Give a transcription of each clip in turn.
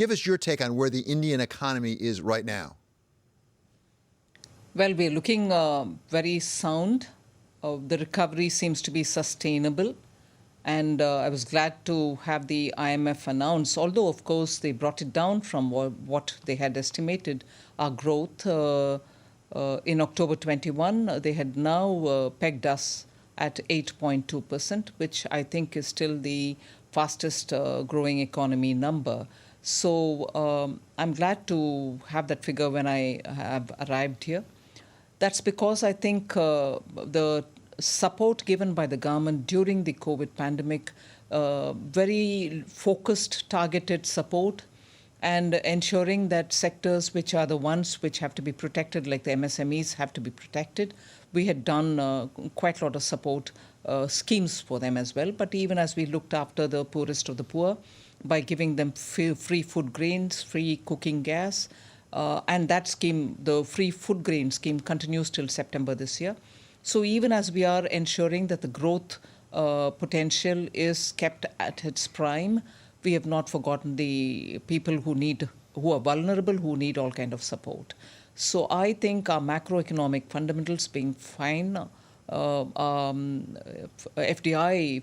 Give us your take on where the Indian economy is right now. Well, we're looking very sound. The recovery seems to be sustainable. And I was glad to have the IMF announce, although, of course, they brought it down from what they had estimated our growth. In October 21, they had now pegged us at 8.2%, which I think is still the fastest growing economy number. So I'm glad to have that figure when I have arrived here. That's because I think the support given by the government during the COVID pandemic, very focused, targeted support, and ensuring that sectors which are the ones which have to be protected, like the MSMEs, have to be protected. We had done quite a lot of support schemes for them as well. But even as we looked after the poorest of the poor by giving them free food grains, free cooking gas, and that scheme, the free food grain scheme, continues till September this year. So even as we are ensuring that the growth potential is kept at its prime, we have not forgotten the people who are vulnerable, who need all kind of support. So I think our macroeconomic fundamentals being fine, FDI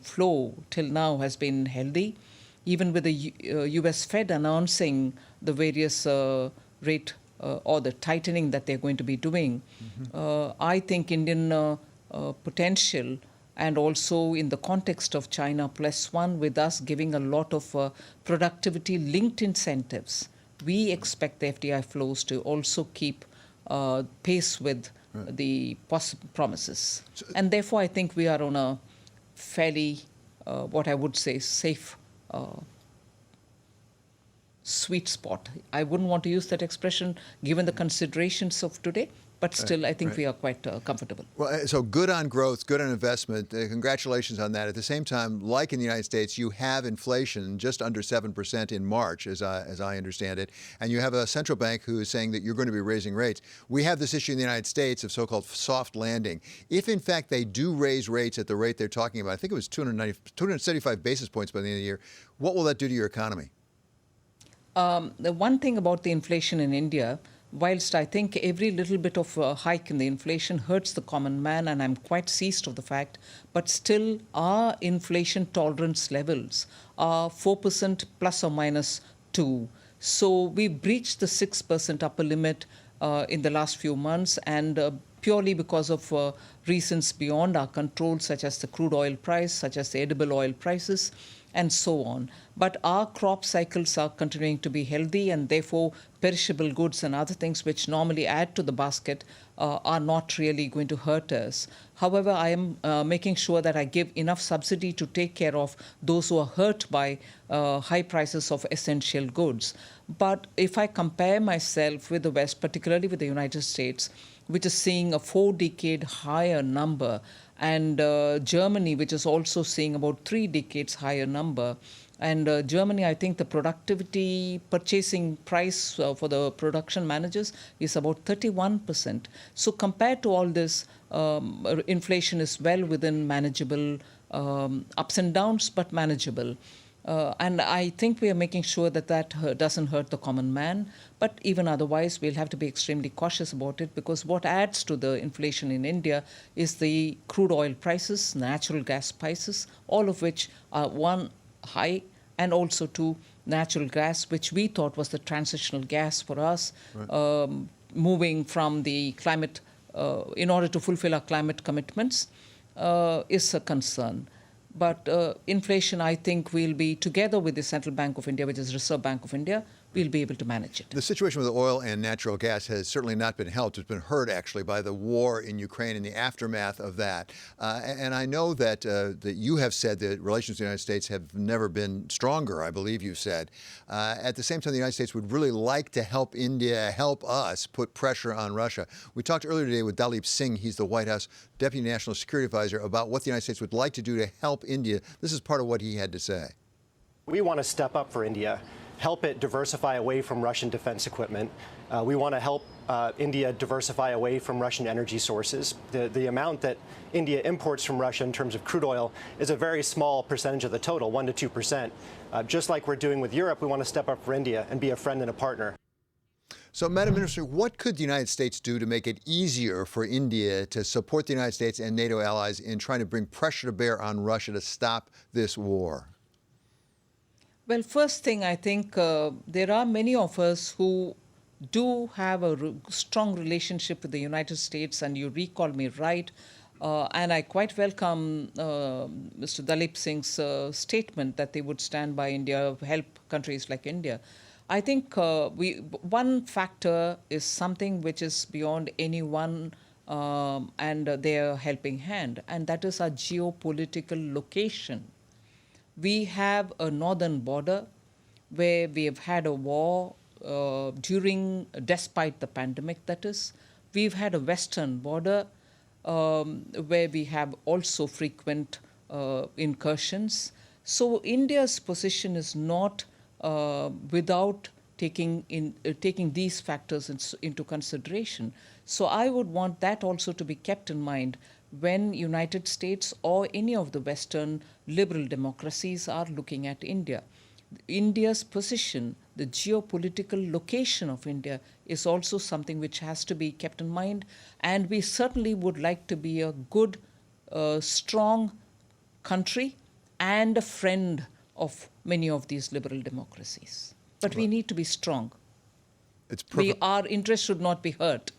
flow till now has been healthy, even with the US Fed announcing the various rate or the tightening that they're going to be doing. I think Indian potential, and also in the context of China +1, with us giving a lot of productivity-linked incentives, we expect the FDI flows to also keep pace with the promises. And therefore, I think we are on a fairly, what I would say, safe sweet spot. I wouldn't want to use that expression given the considerations of today, but still I think we are quite comfortable. Well, so good on growth, good on investment. Congratulations on that. At the same time, like in the United States, you have inflation just under 7% in March, as I understand it, and you have a central bank who is saying that you're going to be raising rates. We have this issue in the United States of so-called soft landing. If, in fact, they do raise rates at the rate they're talking about, I think it was 275 basis points by the end of the year, what will that do to your economy? The one thing about the inflation in India, whilst I think every little bit of a hike in the inflation hurts the common man, and I'm quite seized of the fact, but still our inflation tolerance levels are 4% plus or minus 2. So we breached the 6% upper limit in the last few months, and purely because of reasons beyond our control, such as the crude oil price, such as the edible oil prices, and so on. But our crop cycles are continuing to be healthy, and therefore perishable goods and other things which normally add to the basket are not really going to hurt us. However, I am making sure that I give enough subsidy to take care of those who are hurt by high prices of essential goods. But if I compare myself with the West, particularly with the United States, which is seeing a 4-decade higher number, and Germany, which is also seeing about 3 decades higher number. And Germany, I think the productivity purchasing price for the production managers is about 31%. So compared to all this, inflation is well within manageable ups and downs, but manageable. And I think we are making sure that that doesn't hurt the common man. But even otherwise, we'll have to be extremely cautious about it, because what adds to the inflation in India is the crude oil prices, natural gas prices, all of which are, one, high, and also two, natural gas, which we thought was the transitional gas for us, moving from the climate, in order to fulfill our climate commitments, is a concern. But inflation, I think, will be, together with the Central Bank of India, which is Reserve Bank of India, we'll be able to manage it. The situation with oil and natural gas has certainly not been helped. It's been hurt, actually, by the war in Ukraine and the aftermath of that. And I know that that you have said that relations with the United States have never been stronger, I believe you've said. At the same time, the United States would really like to help India, help us put pressure on Russia. We talked earlier today with Dalip Singh, he's the White House Deputy National Security Advisor, about what the United States would like to do to help India. This is part of what he had to say. We want to step up for India. help it diversify away from Russian defense equipment. We want to help India diversify away from Russian energy sources. The amount that India imports from Russia in terms of crude oil is a very small percentage of the total, 1 to 2%. Just like we're doing with Europe, we want to step up for India and be a friend and a partner. So, Madam Minister, what could the United States do to make it easier for India to support the United States and NATO allies in trying to bring pressure to bear on Russia to stop this war? Well, first thing, I think there are many of us who do have a strong relationship with the United States, and you recall me right. And I quite welcome Mr. Dalip Singh's statement that they would stand by India, help countries like India. I think one factor is something which is beyond anyone and their helping hand, and that is our geopolitical location. We have a northern border where we have had a war despite the pandemic, that is. We've had a western border where we have also frequent incursions. So India's position is not without taking these factors into consideration. So I would want that also to be kept in mind when United States or any of the Western liberal democracies are looking at India. India's position, the geopolitical location of India, is also something which has to be kept in mind. And we certainly would like to be a good, strong country and a friend of many of these liberal democracies. But we need to be strong. Our interest should not be hurt.